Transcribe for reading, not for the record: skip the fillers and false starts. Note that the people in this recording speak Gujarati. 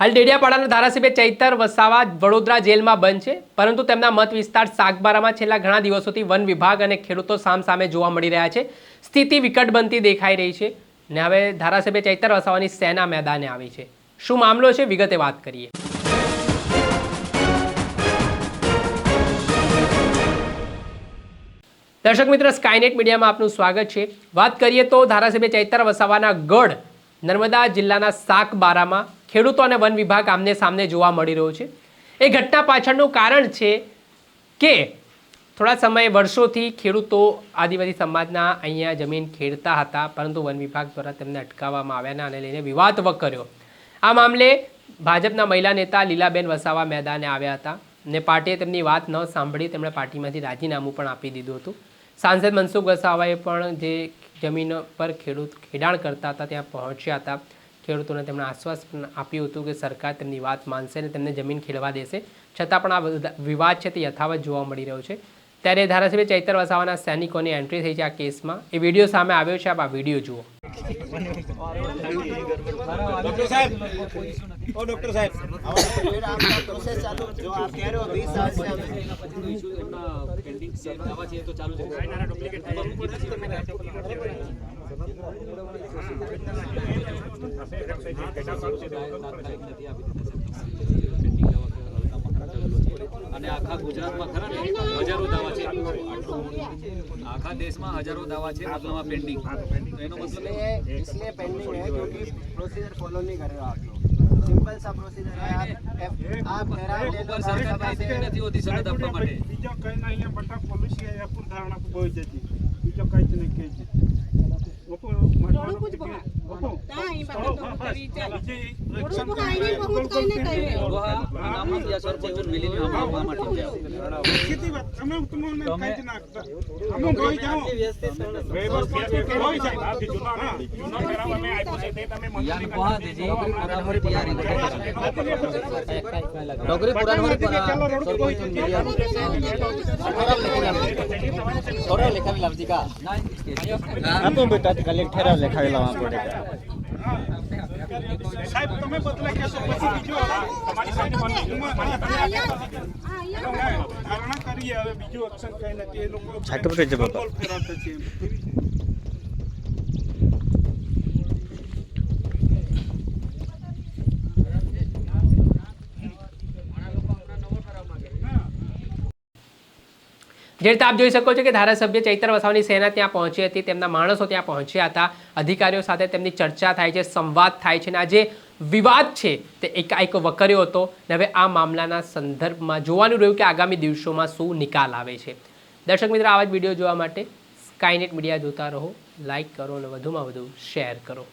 હાલ ડેડિયાપાડાના ધારાસભ્ય ચૈતર વસાવા વડોદરા જેલમાં બંધ છે, પરંતુ તેમના મત વિસ્તાર સાગબારામાં છેલ્લા ઘણા દિવસોથી વન વિભાગ અને ખેડૂતો સામસામે જોવા મળી રહ્યા છે। સ્થિતિ વિકટ બનતી દેખાઈ રહી છે ને હવે ધારાસભ્ય ચૈતર વસાવાની સેના મેદાને આવી છે। શું મામલો છે, વિગતે વાત કરીએ। દર્શક મિત્ર, સ્કાયનેટ મીડિયામાં આપનું સ્વાગત છે। વાત કરીએ તો ધારાસભ્ય ચૈતર વસાવાના ગઢ નર્મદા જિલ્લાના સાગબારામાં ખેડૂતો અને વન વિભાગ આમને સામને જોવા મળી રહ્યો છે। એ ઘટના પાછળનું કારણ છે કે થોડા સમય વર્ષોથી ખેડૂતો આદિવાસી સમાજના અહીંયા જમીન ખેડતા હતા, પરંતુ વન વિભાગ દ્વારા તેમને અટકાવવામાં આવ્યાના અને લઈને વિવાદ વકર્યો। આ મામલે ભાજપના મહિલા નેતા લીલાબેન વસાવા મેદાને આવ્યા હતા ને પાર્ટીએ તેમની વાત ન સાંભળી તેમણે પાર્ટીમાંથી રાજીનામું પણ આપી દીધું હતું। સાંસદ મનસુખ વસાવાએ પણ જે જમીન પર ખેડાણ કરતા હતા ત્યાં પહોંચ્યા હતા। ખેડૂતોને તેમણે આશ્વાસન આપ્યું હતું કે સરકાર તેમની વાત માનશે અને તેમને જમીન ખેડવા દેશે, છતાં પણ આ વિવાદ છે તે યથાવત જોવા મળી રહ્યો છે। ત્યારે ધારાસભ્ય ચૈતર વસાવાના સૈનિકોની એન્ટ્રી થઈ છે આ કેસમાં। એ વિડીયો સામે આવ્યો છે, આપ આ વિડીયો જુઓ। डॉक्टर साहब, ओ डॉक्टर साहब, आपका प्रोसेस चालू जो आप कह रहे हो 20 साल से पेंडिंग से दवा चाहिए तो चालू है ना, डुप्लीकेट અને આખા ગુજરાતમાં ખરા ને હજારો દાવા છે, આખા દેશમાં હજારો દાવા છે, મતલબ પેન્ડિંગ। તો એનો મતલબ इसलिए पेंडिंग है क्योंकि प्रोसीजर फॉलो नहीं कर रहे हो आप लोग। सिंपल सा प्रोसीजर है, आप ठहराव ले लो, सभा से નથી હોતી સનદ આપવા માટે। બીજો કઈ નહીં, બટા પોલિસી है अपन धारणा को बोल देती, બીજો કઈ જ નહીં કહે છે। ઓપો મારવાનો कुछ ઓપો તાઈ બાબત તો કરી ચાલ ઇલેક્શન કાઈ બહુત કઈ ન કહે નામ દિયા સર જીવન મિલી આપવા માટે સીધી વાત તમે તમને કઈ જ નાખતા અમે બોઈ જાઓ વેવર બોઈ જાય આ જૂના ફેરાવા મે આપ્યો છે તે તમે મંજૂરી કહા દેજી બરાબર તૈયારી ડોગરી પુરાણવર ચલો રોડ કોઈ થોડા લેખાવી લાવજી કા આપો બેટા કલેક્ટર લેખાવી લાવવા પડે। સાહેબ તમે બદલા કેસો પછી બીજો તમારી સાઈડ ધારણા કરીએ, હવે બીજું એક્શન કઈ નથી। એ લોકો ફેરાવતા છે। જે રીતે આપ જોઈ શકો છો કે ધારાસભ્ય ચૈતર વસાવાની સેના ત્યાં પહોંચી હતી, તેમના માણસો ત્યાં પહોંચ્યા હતા, અધિકારીઓ સાથે તેમની ચર્ચા થાય છે, સંવાદ થાય છે અને આ જે વિવાદ છે તે એકાએક વકર્યો હતો અને હવે આ મામલાના સંદર્ભમાં જોવાનું રહ્યું કે આગામી દિવસોમાં શું નિકાલ આવે છે। દર્શક મિત્રો, આવા જ વિડીયો જોવા માટે સ્કાયનેટ મીડિયા જોતા રહો, લાઇક કરો અને વધુમાં વધુ શેર કરો।